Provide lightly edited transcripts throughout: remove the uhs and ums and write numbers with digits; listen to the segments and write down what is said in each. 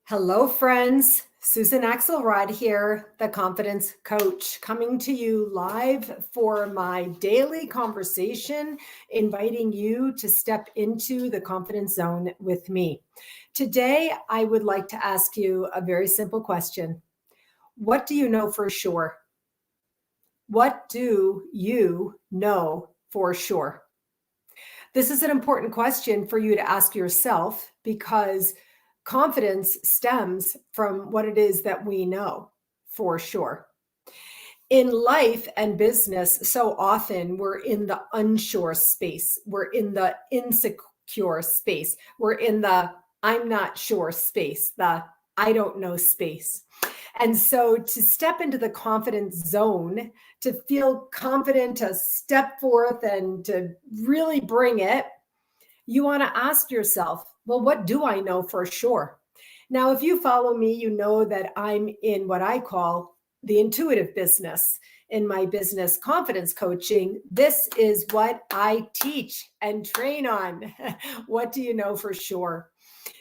Hello, friends. Susan Axelrod here, the Confidence Coach, coming to you live for my daily conversation, inviting you to step into the confidence zone with me. Today, I would like to ask you a very simple question. What do you know for sure? What do you know for sure? This is an important question for you to ask yourself because confidence stems from what it is that we know for sure. In life and business, so often we're in the unsure space. We're in the insecure space. We're in the I'm not sure space, the I don't know space. And so to step into the confidence zone, to feel confident, to step forth and to really bring it, you want to ask yourself, well, what do I know for sure? Now, if you follow me, you know that I'm in what I call the intuitive business. In my business confidence coaching, this is what I teach and train on. What do you know for sure?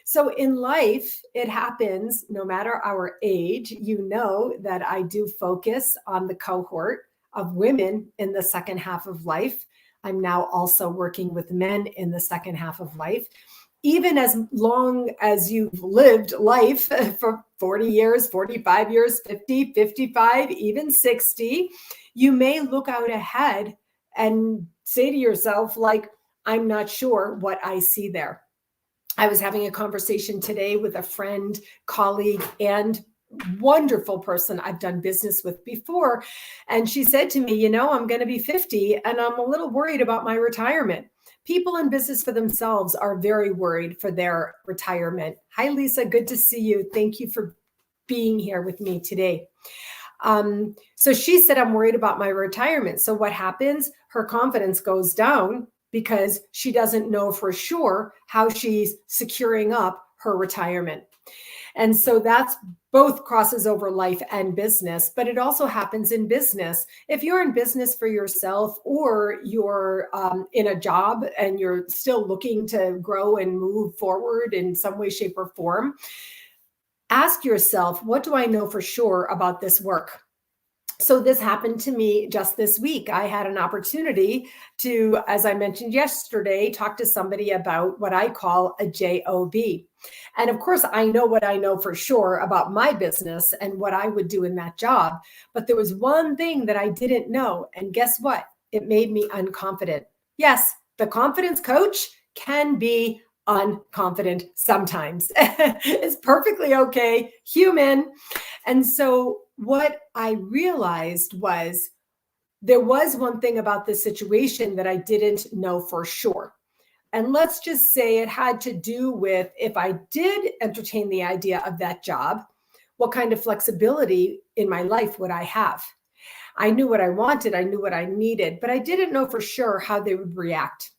So in life, it happens no matter our age. You know that I do focus on the cohort of women in the second half of life. I'm now also working with men in the second half of life. Even as long as you've lived life for 40 years, 45 years, 50, 55, even 60, you may look out ahead and say to yourself, like, I'm not sure what I see there. I was having a conversation today with a friend, colleague, and wonderful person I've done business with before. And she said to me, I'm going to be 50 and I'm a little worried about my retirement. People in business for themselves are very worried for their retirement. Hi, Lisa. Good to see you. Thank you for being here with me today. So she said, I'm worried about my retirement. So what happens? Her confidence goes down because she doesn't know for sure how she's securing up her retirement. And so that's both crosses over life and business, but it also happens in business. If you're in business for yourself or you're in a job and you're still looking to grow and move forward in some way, shape, or form, ask yourself, what do I know for sure about this work? So this happened to me just this week. I had an opportunity to, as I mentioned yesterday, talk to somebody about what I call a JOB. And of course, I know what I know for sure about my business and what I would do in that job. But there was one thing that I didn't know. And guess what? It made me unconfident. Yes, the confidence coach can be unconfident sometimes. It's perfectly okay, human. And so what I realized was there was one thing about this situation that I didn't know for sure. And let's just say it had to do with if I did entertain the idea of that job, what kind of flexibility in my life would I have? I knew what I wanted, I knew what I needed, but I didn't know for sure how they would react.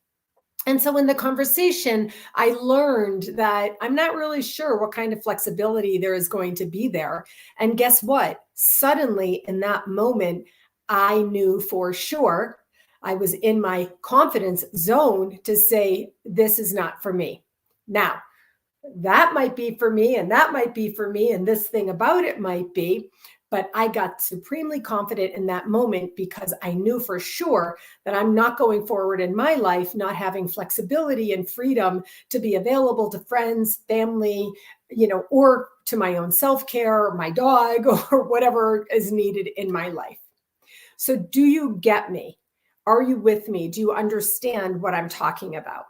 And so in the conversation, I learned that I'm not really sure what kind of flexibility there is going to be there. And guess what? Suddenly in that moment, I knew for sure I was in my confidence zone to say, this is not for me. Now, that might be for me, and that might be for me, and this thing about it might be. But I got supremely confident in that moment because I knew for sure that I'm not going forward in my life, not having flexibility and freedom to be available to friends, family, or to my own self-care, or my dog, or whatever is needed in my life. So do you get me? Are you with me? Do you understand what I'm talking about?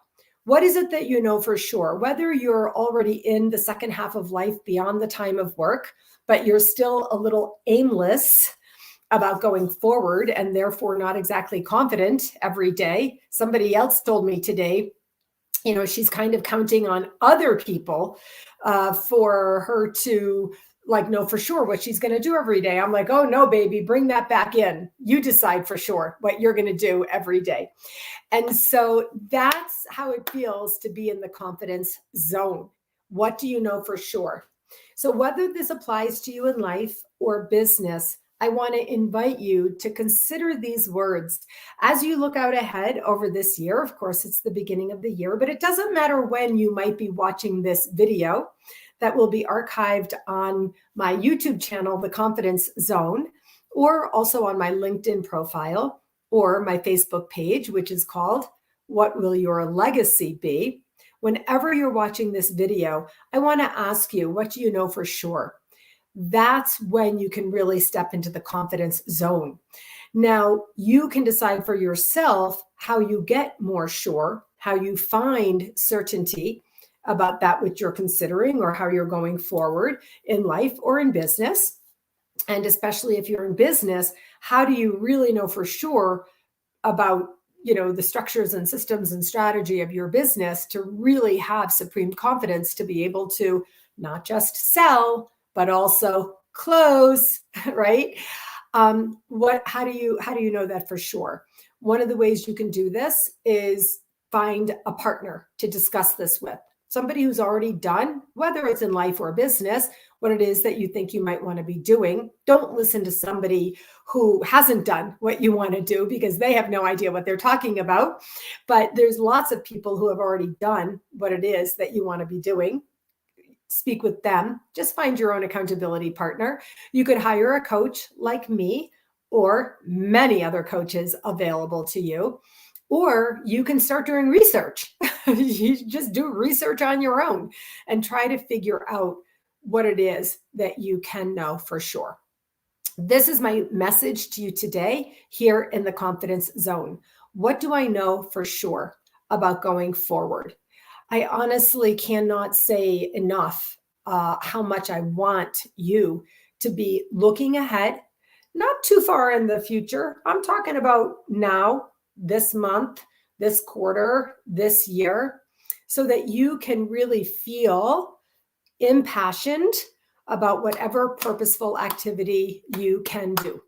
What is it that you know for sure? Whether you're already in the second half of life beyond the time of work, but you're still a little aimless about going forward and therefore not exactly confident every day. Somebody else told me today, she's kind of counting on other people for her to know for sure what she's going to do every day. I'm like, oh no, baby, bring that back in. You decide for sure what you're going to do every day. And so that's how it feels to be in the confidence zone. What do you know for sure? So whether this applies to you in life or business, I want to invite you to consider these words as you look out ahead over this year. Of course, it's the beginning of the year, but it doesn't matter when you might be watching this video. that will be archived on my YouTube channel, The Confidence Zone, or also on my LinkedIn profile or my Facebook page, which is called What Will Your Legacy Be? Whenever you're watching this video, I want to ask you, what do you know for sure? That's when you can really step into the confidence zone. Now, you can decide for yourself how you get more sure, how you find certainty about that which you're considering or how you're going forward in life or in business. And especially if you're in business, how do you really know for sure about the structures and systems and strategy of your business to really have supreme confidence to be able to not just sell, but also close, right? How do you know that for sure? One of the ways you can do this is find a partner to discuss this with. Somebody who's already done, whether it's in life or business, what it is that you think you might want to be doing. Don't listen to somebody who hasn't done what you want to do because they have no idea what they're talking about. But there's lots of people who have already done what it is that you want to be doing. Speak with them. Just find your own accountability partner. You could hire a coach like me or many other coaches available to you. Or you can start doing research. You just do research on your own and try to figure out what it is that you can know for sure. This is my message to you today here in the confidence zone. What do I know for sure about going forward? I honestly cannot say enough how much I want you to be looking ahead, not too far in the future. I'm talking about now, this month, this quarter, this year, so that you can really feel impassioned about whatever purposeful activity you can do.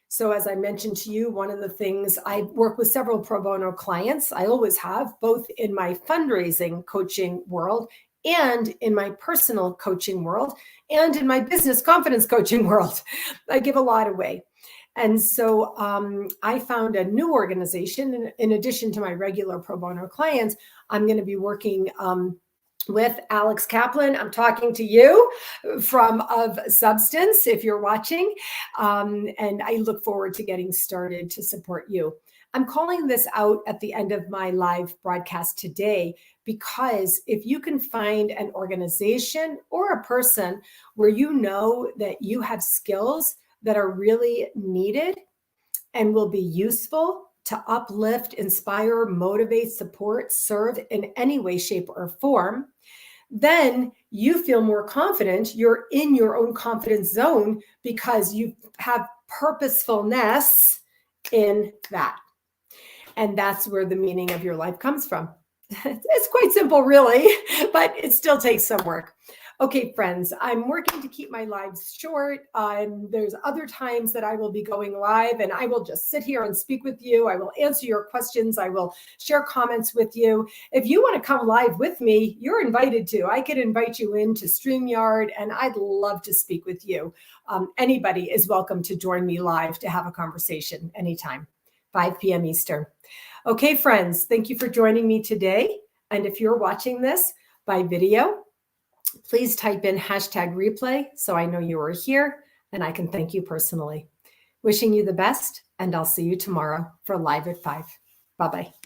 So as I mentioned to you, one of the things, I work with several pro bono clients. I always have, both in my fundraising coaching world and in my personal coaching world and in my business confidence coaching world. I give a lot away. And so I found a new organization. In addition to my regular pro bono clients, I'm going to be working with Alex Kaplan. I'm talking to you from Of Substance, if you're watching. And I look forward to getting started to support you. I'm calling this out at the end of my live broadcast today because if you can find an organization or a person where you know that you have skills that are really needed and will be useful to uplift, inspire, motivate, support, serve in any way, shape, or form, then you feel more confident. You're in your own confidence zone because you have purposefulness in that. And that's where the meaning of your life comes from. It's quite simple, really, but it still takes some work. Okay, friends, I'm working to keep my lives short. There's other times that I will be going live and I will just sit here and speak with you. I will answer your questions. I will share comments with you. If you want to come live with me, you're invited to. I could invite you into StreamYard and I'd love to speak with you. Anybody is welcome to join me live to have a conversation anytime, 5 p.m. Eastern. Okay, friends, thank you for joining me today. And if you're watching this by video, please type in #replay so I know you are here and I can thank you personally. Wishing you the best, and I'll see you tomorrow for Live at 5. Bye-bye.